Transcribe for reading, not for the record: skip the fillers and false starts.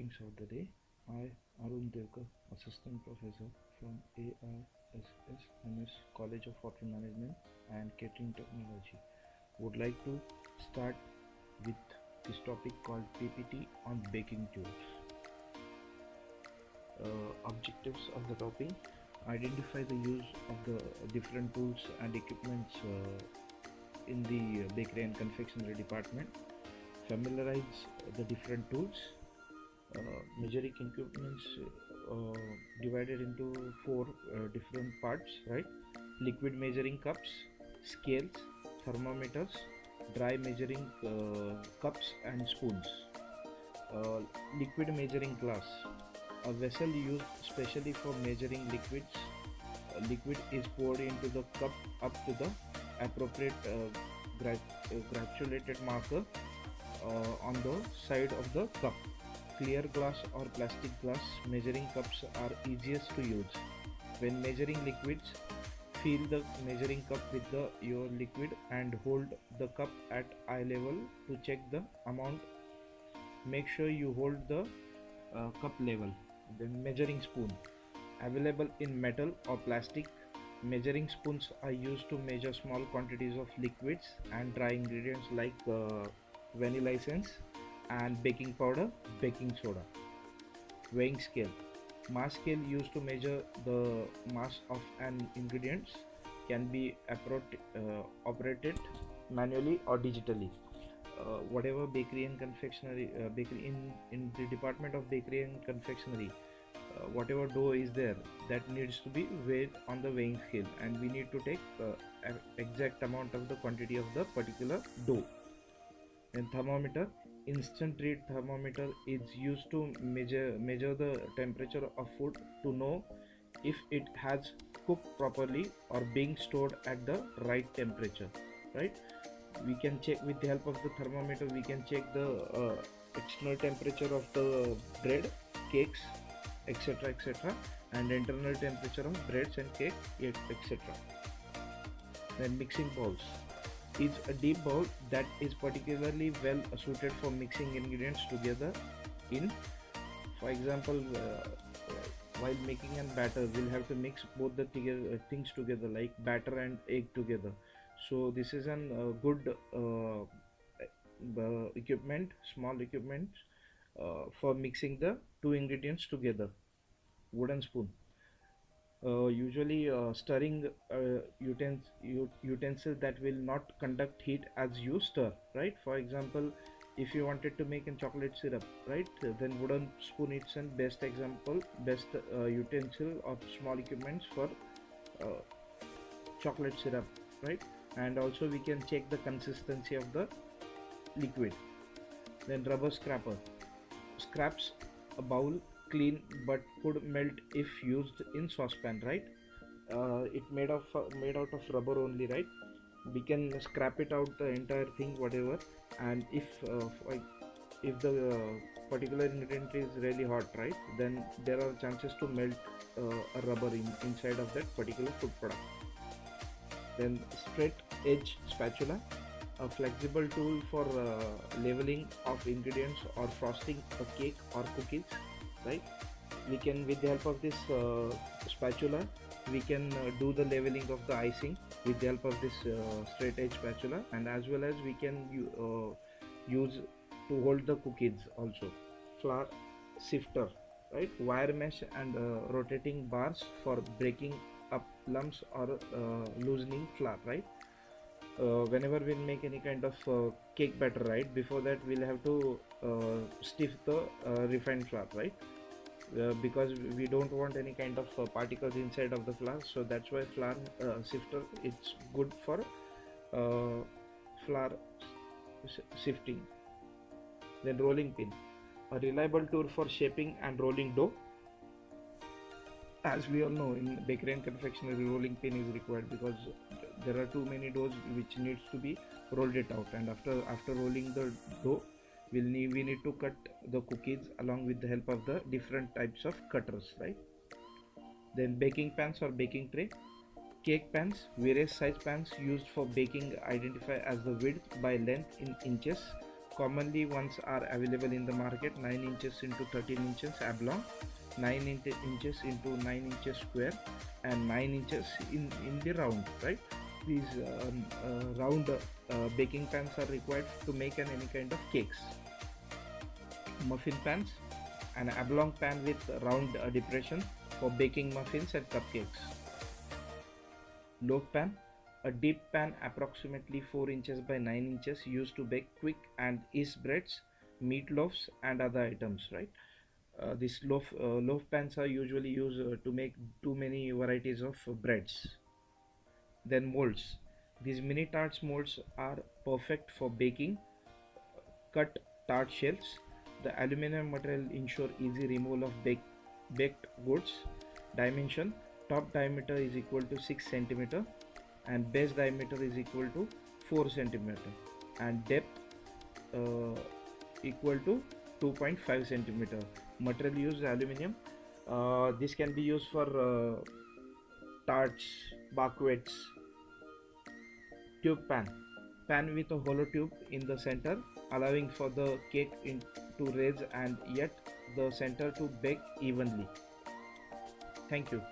Greetings of the day. I, Arun Devkar, Assistant Professor from AISS College of Hotel Management and Catering Technology, would like to start with this topic called PPT on baking tools. Objectives of the topic: identify the use of the different tools and equipments in the bakery and confectionery department, familiarize the different tools, measuring equipments divided into four different parts, right? Liquid measuring cups, scales, thermometers, dry measuring cups and spoons. Liquid measuring glass, a vessel used specially for measuring liquids. Liquid is poured into the cup up to the appropriate granulated marker on the side of the cup. Clear glass or plastic glass measuring cups are easiest to use. When measuring liquids, fill the measuring cup with your liquid and hold the cup at eye level to check the amount. Make sure you hold the cup level. Then measuring spoon, available in metal or plastic. Measuring spoons are used to measure small quantities of liquids and dry ingredients like vanilla essence and baking powder, baking soda. Weighing scale, mass scale used to measure the mass of an ingredients, can be operated manually or digitally. Whatever bakery and confectionery bakery in the department of bakery and confectionery, whatever dough is there, that needs to be weighed on the weighing scale, and we need to take exact amount of the quantity of the particular dough. And thermometer, instant read thermometer is used to measure the temperature of food to know if it has cooked properly or being stored at the right temperature, right? We can check with the help of the thermometer, we can check the external temperature of the bread, cakes, etc., and internal temperature of breads and cake, etc. Then mixing bowls is a deep bowl that is particularly well suited for mixing ingredients together in, for example, while making a batter, we'll have to mix both the things together, like batter and egg together. So this is an good equipment, small equipment for mixing the two ingredients together. Wooden spoon, usually stirring utensil that will not conduct heat as you stir, right? For example, if you wanted to make a chocolate syrup, right, then wooden spoon is an best example, best utensil of small equipments for chocolate syrup, right? And also we can check the consistency of the liquid. Then rubber scraper, scraps a bowl clean but could melt if used in saucepan, right? It made out of rubber only, right? We can scrap it out the entire thing, whatever, and if the particular ingredient is really hot, right, then there are chances to melt a rubber inside of that particular food product. Then straight edge spatula, a flexible tool for leveling of ingredients or frosting a cake or cookies, right? We can, with the help of this spatula, we can do the leveling of the icing with the help of this straight edge spatula, and as well as we can use to hold the cookies also. Flour sifter, right? Wire mesh and rotating bars for breaking up lumps or loosening flour, right? Whenever we make any kind of cake batter, right, before that we'll have to stiff the refined flour, right? Because we don't want any kind of particles inside of the flour, so that's why flour sifter, it's good for flour sifting. Then rolling pin, a reliable tool for shaping and rolling dough. As we all know, in bakery and confectionery, rolling pin is required because there are too many doughs which needs to be rolled it out, and after rolling the dough, we need to cut the cookies along with the help of the different types of cutters, right? Then baking pans or baking tray, cake pans, various size pans used for baking, identify as the width by length in inches, Commonly ones are available in the market: 9 inches into 13 inches oblong, 9 inches into 9 inches square, and 9 inches in the round, right? These round baking pans are required to make any kind of cakes. Muffin pans: an oblong pan with round depression for baking muffins and cupcakes. Loaf pan: a deep pan approximately 4 inches by 9 inches used to bake quick and yeast breads, meatloafs, and other items, right? These loaf pans are usually used to make too many varieties of breads. Then molds: these mini tarts molds are perfect for baking cut tart shells. The aluminum material ensure easy removal of baked goods. Dimension: top diameter is equal to 6 cm and base diameter is equal to 4 cm, and depth equal to 2.5 cm. Material used: aluminum. This can be used for tarts, baklava's. Tube pan with a hollow tube in the center, allowing for the cake to raise and yet the center to bake evenly. Thank you.